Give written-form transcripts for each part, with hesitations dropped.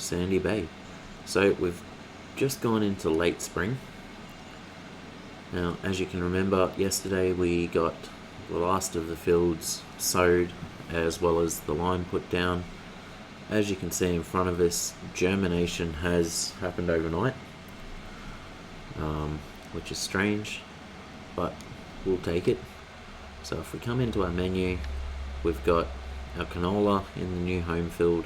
sandy bay. So we've just gone into late spring. Now, as you can remember, yesterday we got the last of the fields sowed as well as the lime put down. As you can see in front of us, germination has happened overnight, which is strange, but we'll take it. So if we come into our menu, we've got our canola in the new home field,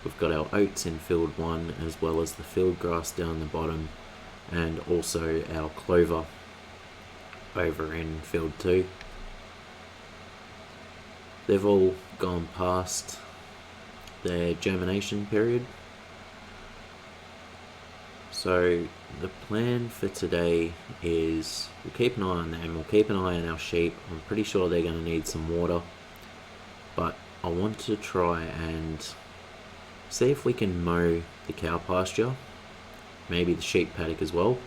we've got our oats in field 1 as well as the field grass down the bottom, and also our clover over in field 2. They've all gone past their germination period. So the plan for today is we'll keep an eye on them, we'll keep an eye on our sheep. I'm pretty sure they're going to need some water, but I want to try and see if we can mow the cow pasture, maybe the sheep paddock as well.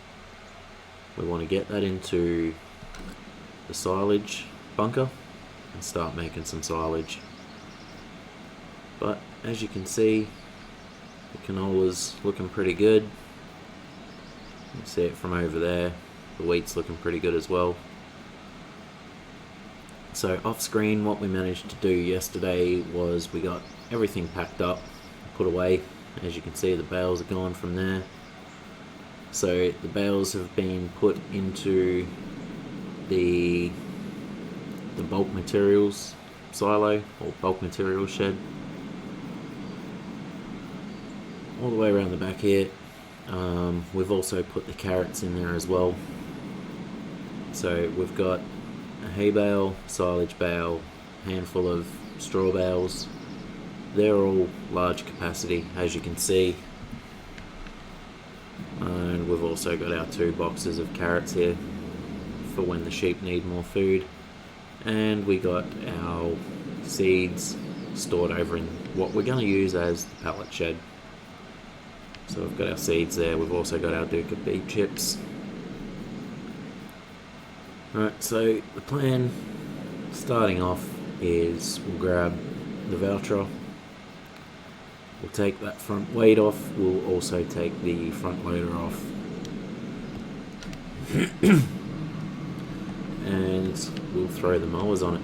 We want to get that into the silage bunker and start making some silage. But as you can see, the canola's looking pretty good. You can see it from over there. The wheat's looking pretty good as well. So off screen, what we managed to do yesterday was we got everything packed up, put away. As you can see, the bales are gone from there. So the bales have been put into the bulk materials silo or bulk materials shed. All the way around the back here. We've also put the carrots in there as well. So we've got a hay bale, silage bale, handful of straw bales. They're all large capacity, as you can see. And we've also got our 2 boxes of carrots here for when the sheep need more food. And we got our seeds stored over in what we're going to use as the pallet shed. So we've got our seeds there. We've also got our Duke of beet chips. Alright, so the plan starting off is we'll grab the voucher. We'll take that front weight off. We'll also take the front loader off. And we'll throw the mowers on it.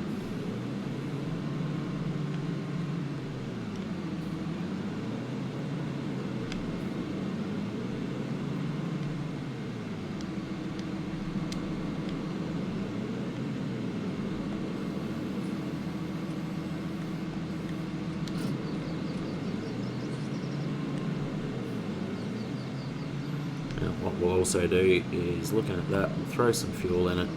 Now, what we'll also do is, looking at that, we'll throw some fuel in it.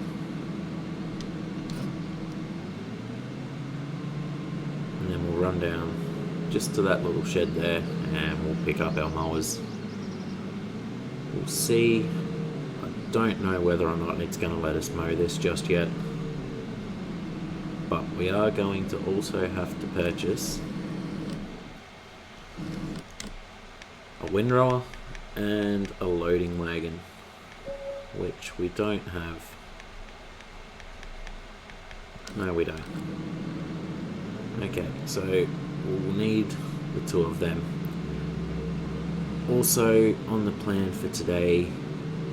And then we'll run down just to that little shed there and we'll pick up our mowers. We'll see. I don't know whether or not it's going to let us mow this just yet. But we are going to also have to purchase a windrower and a loading wagon, which we don't have. No, we don't. Okay, so we'll need the 2 of them. Also on the plan for today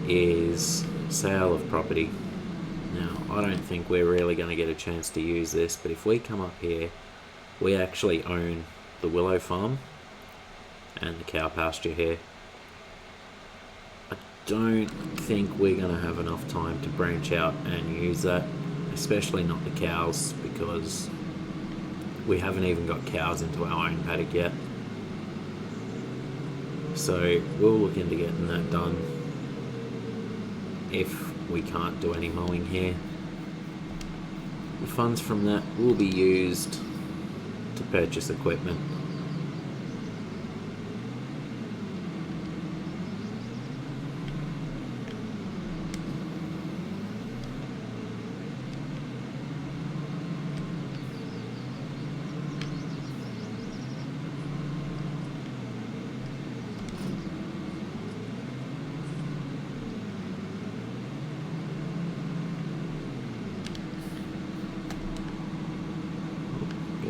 is sale of property. Now, I don't think we're really going to get a chance to use this, but if we come up here, we actually own the willow farm and the cow pasture here. I don't think we're going to have enough time to branch out and use that, especially not the cows, because we haven't even got cows into our own paddock yet. So we'll look into getting that done if we can't do any mowing here. The funds from that will be used to purchase equipment.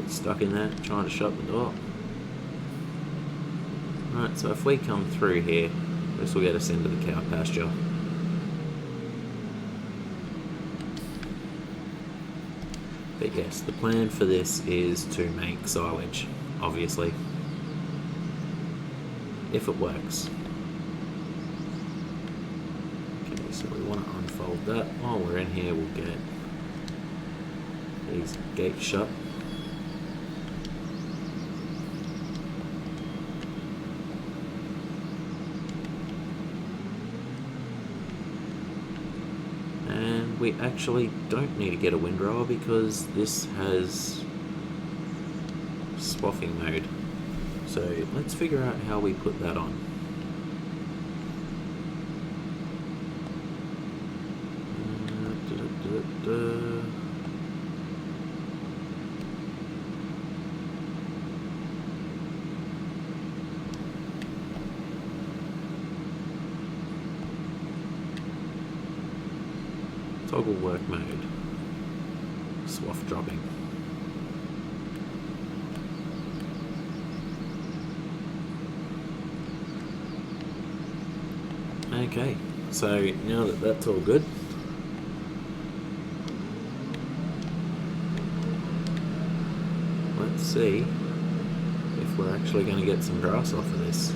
Stuck in there, trying to shut the door. Right, so if we come through here, this will get us into the cow pasture. But yes, the plan for this is to make silage, obviously, if it works. Okay, so we want to unfold that. While we're in here, we'll get these gates shut. And we actually don't need to get a windrower because this has swathing mode. So let's figure out how we put that on. Toggle work mode. Swath dropping. Okay, so now that that's all good, let's see if we're actually going to get some grass off of this.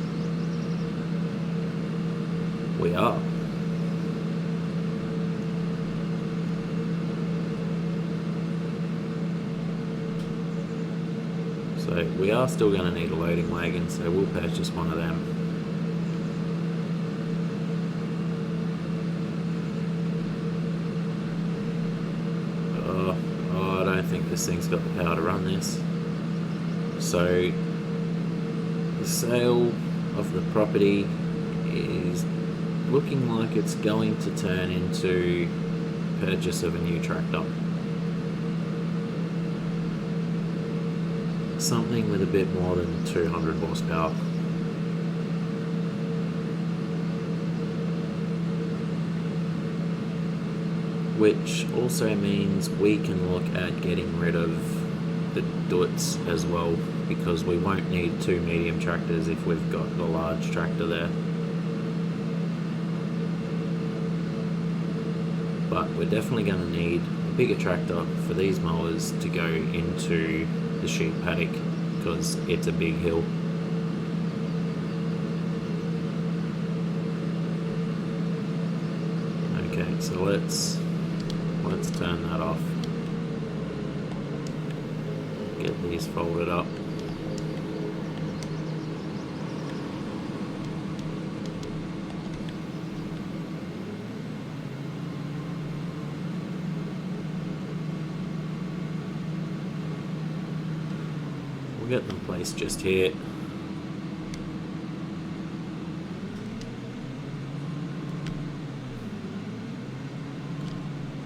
We are. So we are still going to need a loading wagon, so we'll purchase one of them. Oh, I don't think this thing's got the power to run this. So the sale of the property is looking like it's going to turn into purchase of a new tractor. Something with a bit more than 200 horsepower. Which also means we can look at getting rid of the Dutz as well, because we won't need two medium tractors if we've got the large tractor there. But we're definitely going to need a bigger tractor for these mowers to go into the sheep paddock, because it's a big hill. Okay, so let's turn that off. Get these folded up. We'll get them placed just here.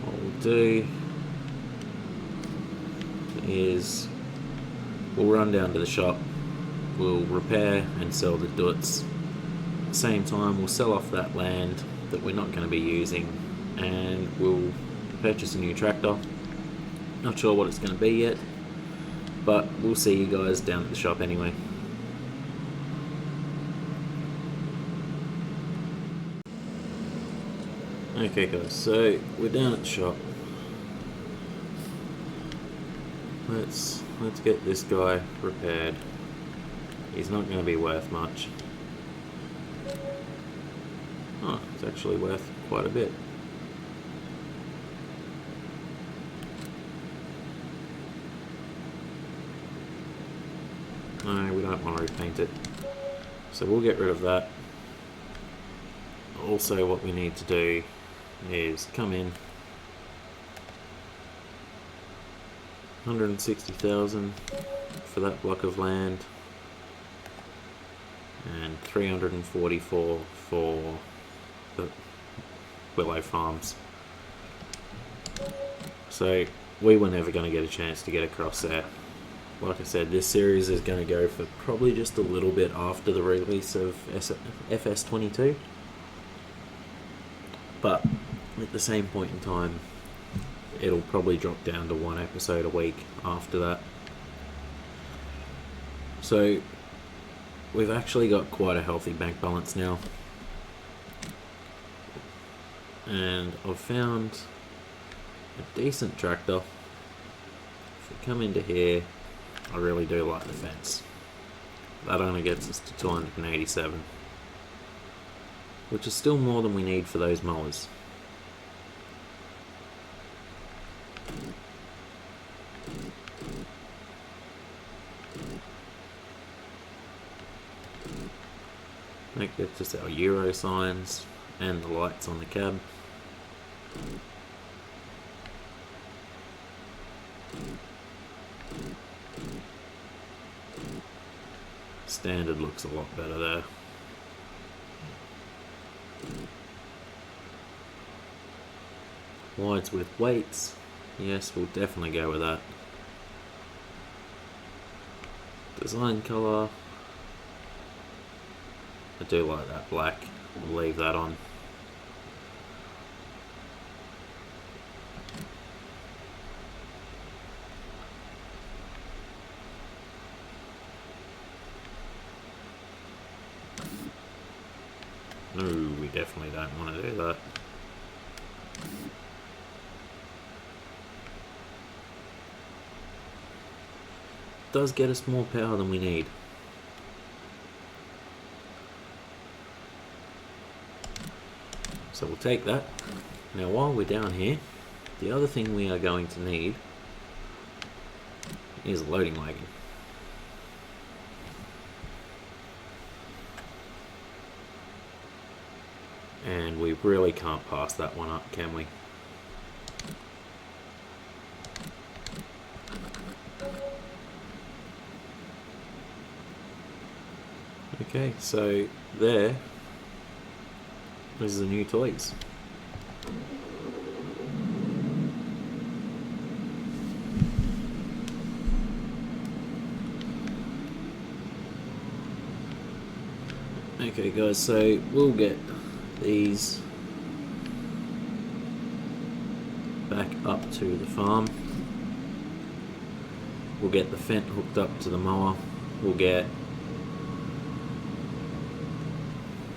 What we'll do is we'll run down to the shop, we'll repair and sell the Dutz. At the same time, we'll sell off that land that we're not going to be using, and we'll purchase a new tractor. Not sure what it's going to be yet, but we'll see you guys down at the shop anyway. Okay guys, so we're down at the shop. Let's get this guy repaired. He's not going to be worth much. Oh, it's actually worth quite a bit. No, we don't want to repaint it. So we'll get rid of that. Also, what we need to do is come in. 160,000 for that block of land, and 344 for the Willow Farms. So we were never going to get a chance to get across there. Like I said, this series is going to go for probably just a little bit after the release of FS22, but at the same point in time, it'll probably drop down to one episode a week after that. So we've actually got quite a healthy bank balance now. And I've found a decent tractor. If we come into here, I really do like the fence. That only gets us to 287, which is still more than we need for those mowers. That gets us our Euro signs and the lights on the cab. Standard looks a lot better there. Wides with weights. Yes, we'll definitely go with that. Design colour. I do like that black. We'll leave that on. No, we definitely don't want to do that. Does get us more power than we need. So we'll take that. Now while we're down here, the other thing we are going to need is a loading wagon. And we really can't pass that one up, can we? Okay, so there is the new toys. Okay guys, so we'll get these back up to the farm. We'll get the fence hooked up to the mower. We'll get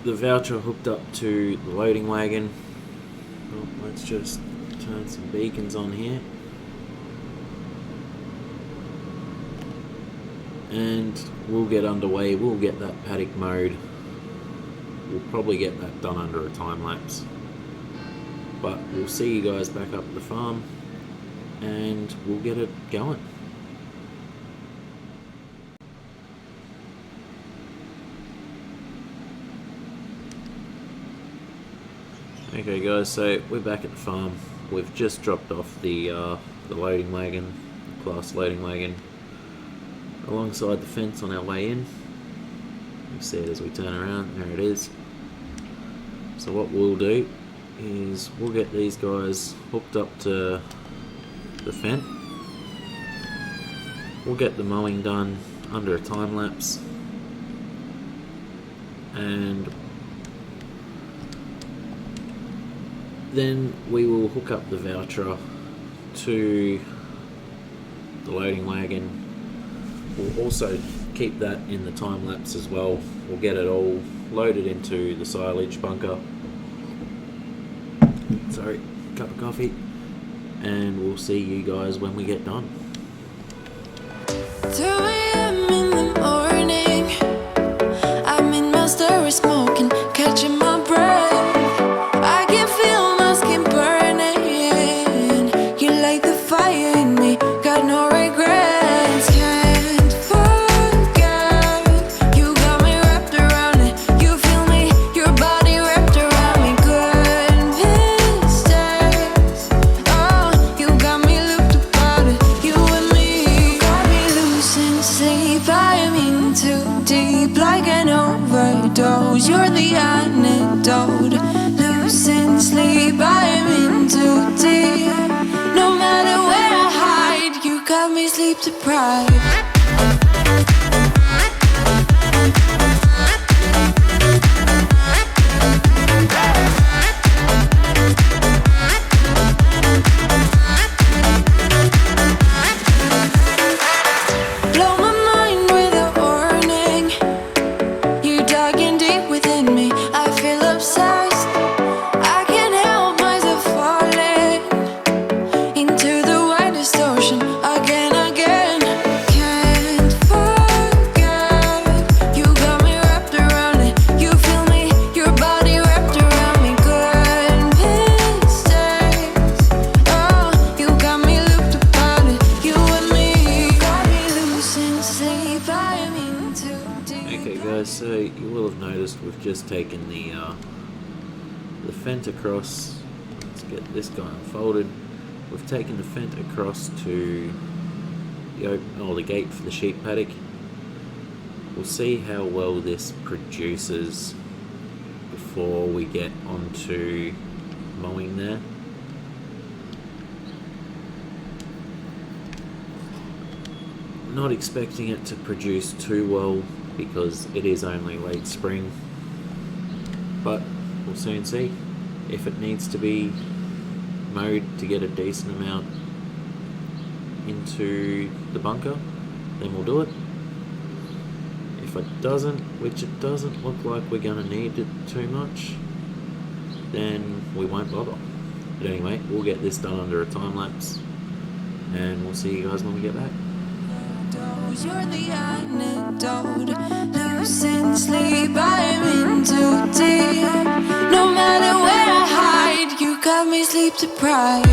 the voucher hooked up to the loading wagon. Oh, let's just turn some beacons on here. And we'll get underway. We'll get that paddock mowed. We'll probably get that done under a time lapse. But we'll see you guys back up at the farm and we'll get it going. Okay guys, so we're back at the farm. We've just dropped off the loading wagon, class loading wagon, alongside the fence on our way in. You see it as we turn around, there it is. So what we'll do is we'll get these guys hooked up to the fence. We'll get the mowing done under a time lapse, and then we will hook up the voucher to the loading wagon. We'll also keep that in the time lapse as well. We'll get it all loaded into the silage bunker. Sorry, cup of coffee. And we'll see you guys when we get done. 2 a.m. in the morning, I'm in my story smoking, catching my breath. I can feel my skin burning. You light the fire in me, got no regrets. Can't forget, you got me wrapped around it. You feel me, your body wrapped around me. Good mistakes, oh, you got me looped about it. You and me, you got me losing just taken the fence across. Let's get this guy unfolded. We've taken the fence across to the gate for the sheep paddock. We'll see how well this produces before we get onto mowing there. Not expecting it to produce too well because it is only late spring, but we'll soon see. If it needs to be mowed to get a decent amount into the bunker, then we'll do it. If it doesn't, which it doesn't look like we're going to need it too much, then we won't bother. But anyway, we'll get this done under a time lapse, and we'll see you guys when we get back. You're the antidote. Losing sleep, I'm in too deep. No matter where I hide, you got me sleep deprived.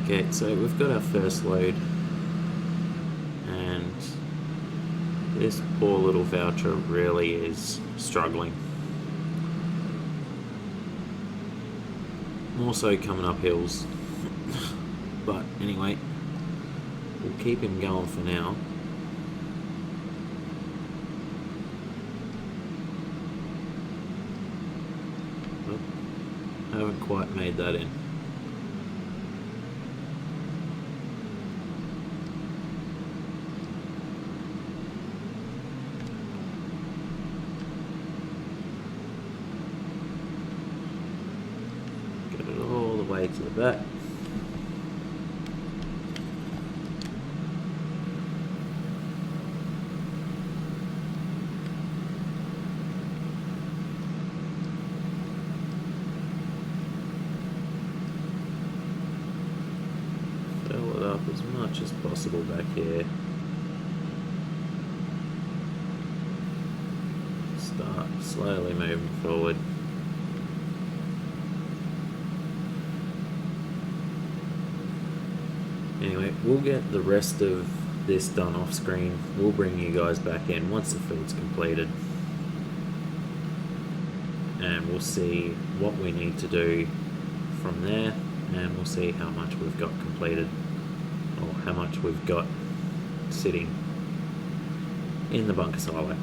Okay, so we've got our first load, and this poor little voucher really is struggling. More so coming up hills. But anyway, we'll keep him going for now. Oh, haven't quite made that in. Way to the back. Fill it up as much as possible back here. Start slowly moving forward. Anyway, we'll get the rest of this done off screen. We'll bring you guys back in once the field's completed, and we'll see what we need to do from there, and we'll see how much we've got completed, or how much we've got sitting in the bunker silo.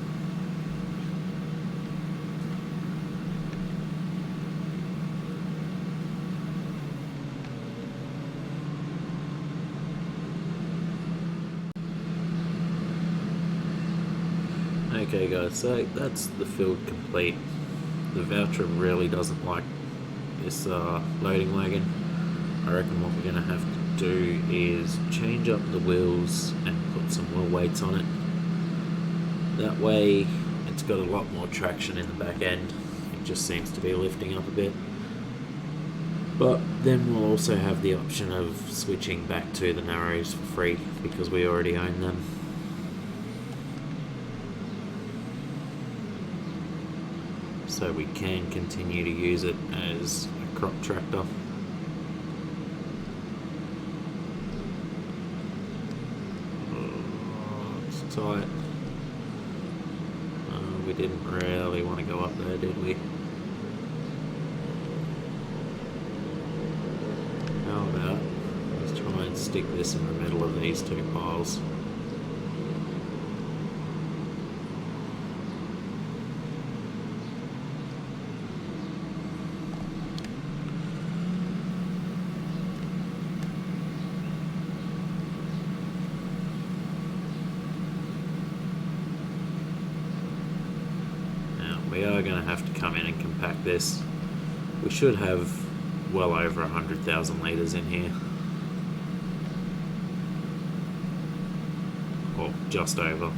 Okay guys, so that's the field complete. The voucher really doesn't like this loading wagon. I reckon what we're going to have to do is change up the wheels and put some wheel weights on it. That way it's got a lot more traction in the back end. It just seems to be lifting up a bit. But then we'll also have the option of switching back to the narrows for free because we already own them. So we can continue to use it as a crop tractor. Oh, it's tight. We didn't really want to go up there, did we? How about let's try and stick this in the middle of these two piles. We are going to have to come in and compact this. We should have well over 100,000 litres in here. Or just over.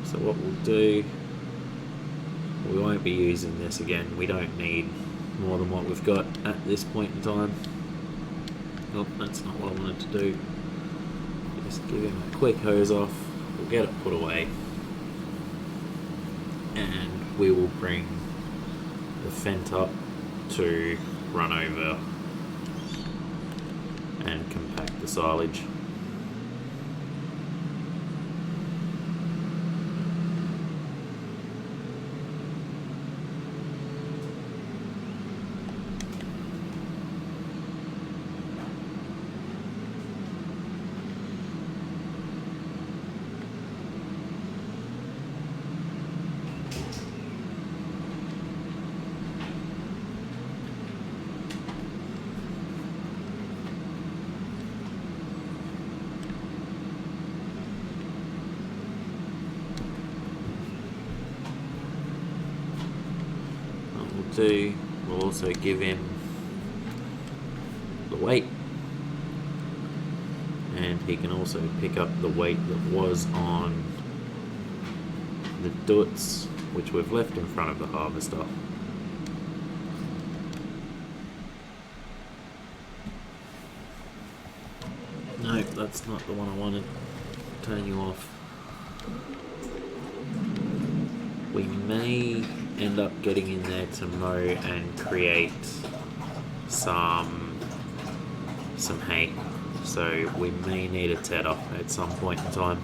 So what we'll do, we won't be using this again. We don't need more than what we've got at this point in time. Oh, that's not what I wanted to do. Just give him a quick hose off. We'll get it put away. And we will bring the fent up to run over and compact the silage. We'll also give him the weight, and he can also pick up the weight that was on the doots, which we've left in front of the harvester. No, that's not the one I wanted. Turn you off. We may end up getting in there to mow and create some hay, so we may need a tedder at some point in time.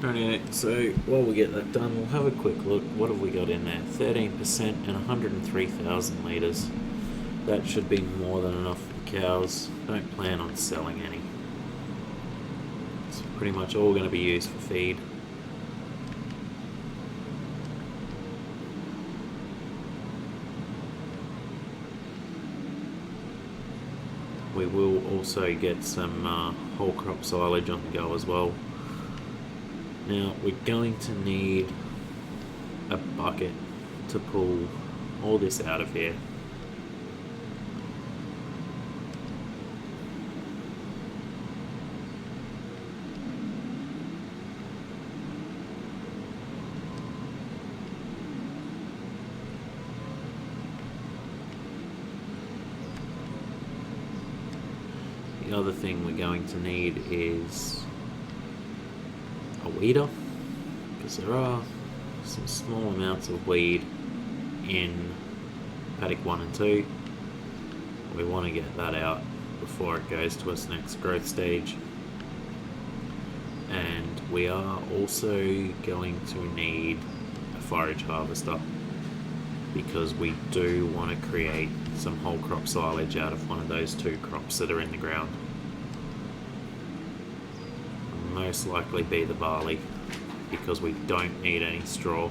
Alright, so while we get that done, we'll have a quick look. What have we got in there? 13% and 103,000 litres. That should be more than enough for cows. Don't plan on selling any. It's pretty much all going to be used for feed. We will also get some whole crop silage on the go as well. Now we're going to need a bucket to pull all this out of here. The other thing we're going to need is a weeder, because there are some small amounts of weed in paddock 1 and 2. We want to get that out before it goes to its next growth stage. And we are also going to need a forage harvester, because we do want to create some whole crop silage out of one of those 2 crops that are in the ground. Most likely be the barley. because we don't need any straw.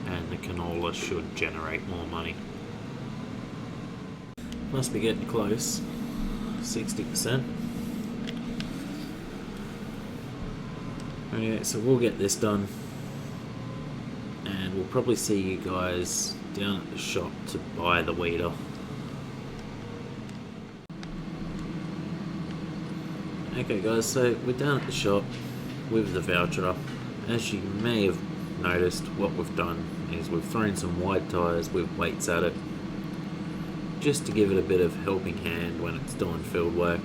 And the canola should generate more money. Must be getting close. 60%. Okay, so we'll get this done. And we'll probably see you guys down at the shop to buy the weeder. Okay guys, so we're down at the shop with the voucher. As you may have noticed, what we've done is we've thrown some wide tyres with weights at it, just to give it a bit of helping hand when it's doing field work,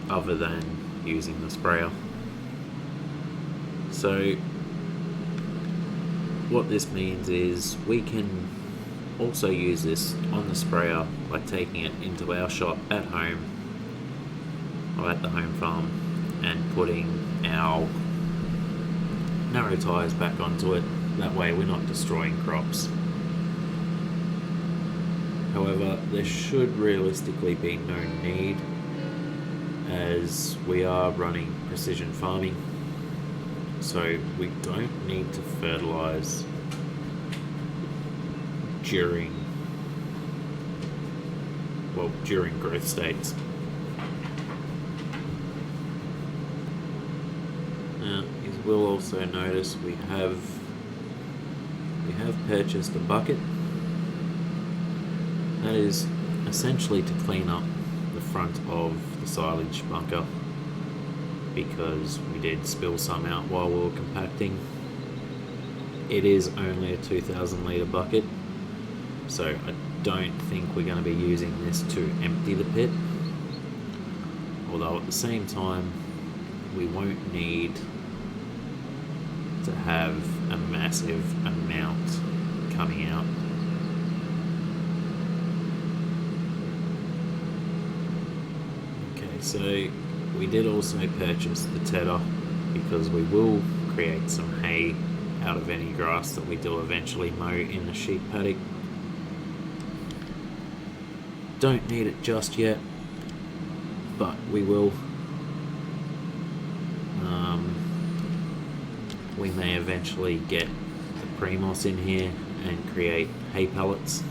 other than using the sprayer. So what this means is we can also use this on the sprayer by taking it into our shop at home or at the home farm and putting our narrow tyres back onto it. That way we're not destroying crops. However, there should realistically be no need, as we are running precision farming, so we don't need to fertilise during growth states. Now, you will also notice we have purchased a bucket. That is essentially to clean up the front of the silage bunker, because we did spill some out while we were compacting. It is only a 2,000 litre bucket, so I don't think we're going to be using this to empty the pit, although at the same time we won't need to have a massive amount coming out. Okay, so we did also purchase the tedder because we will create some hay out of any grass that we do eventually mow in the sheep paddock. Don't need it just yet, but we will. We may eventually get the Primos in here and create hay pellets.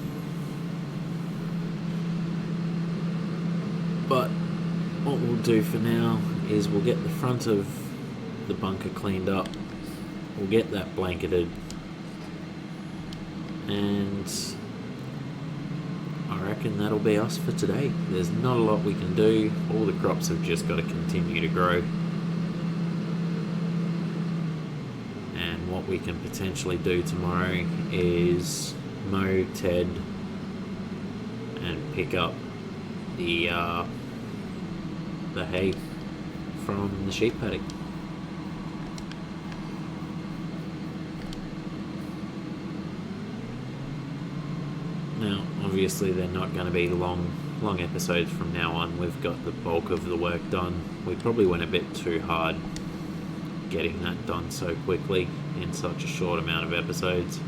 But what we'll do for now is we'll get the front of the bunker cleaned up, we'll get that blanketed, and I reckon that'll be us for today. There's not a lot we can do, all the crops have just got to continue to grow. And what we can potentially do tomorrow is mow, ted, and pick up the hay from the sheep paddock. Now, obviously they're not going to be long episodes from now on. We've got the bulk of the work done. We probably went a bit too hard getting that done so quickly in such a short amount of episodes.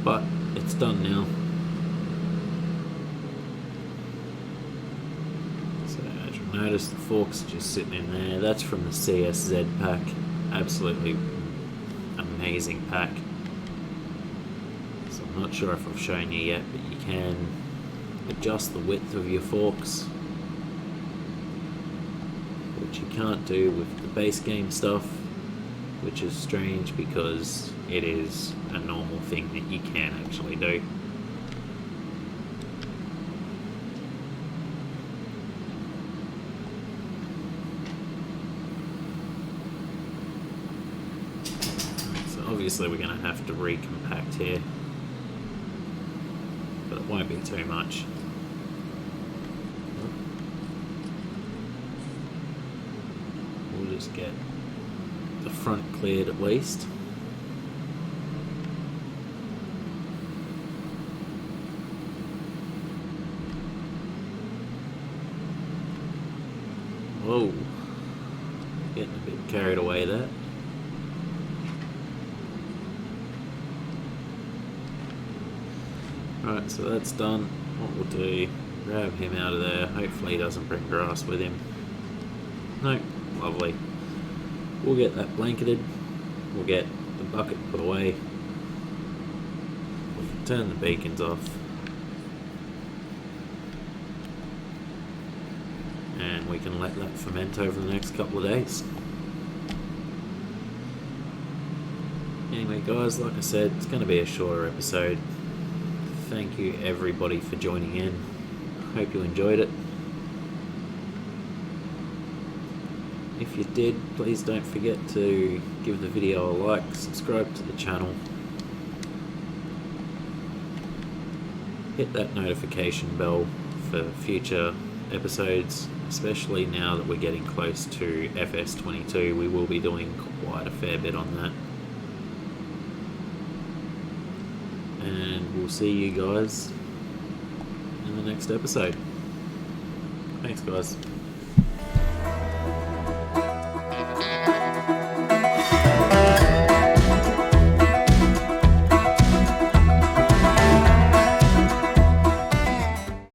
But it's done now. So as you'll notice, the fork's just sitting in there. That's from the CSZ pack. Absolutely amazing pack. So I'm not sure if I've shown you yet, but you can adjust the width of your forks, which you can't do with the base game stuff, which is strange because it is a normal thing that you can actually do. So obviously we're going to have to recompact here, but it won't be too much. We'll just get the front cleared at least. Whoa, getting a bit carried away there. Right, so that's done. What we'll do Grab him out of there. Hopefully he doesn't bring grass with him. No, lovely. We'll get that blanketed. We'll get the bucket put away. We can turn the beacons off. And we can let that ferment over the next couple of days. Anyway guys, like I said, it's going to be a shorter episode. Thank you everybody for joining in. Hope you enjoyed it. If you did, please don't forget to give the video a like, subscribe to the channel, hit that notification bell for future episodes, especially now that we're getting close to FS22. We will be doing quite a fair bit on that. And we'll see you guys in the next episode. Thanks guys.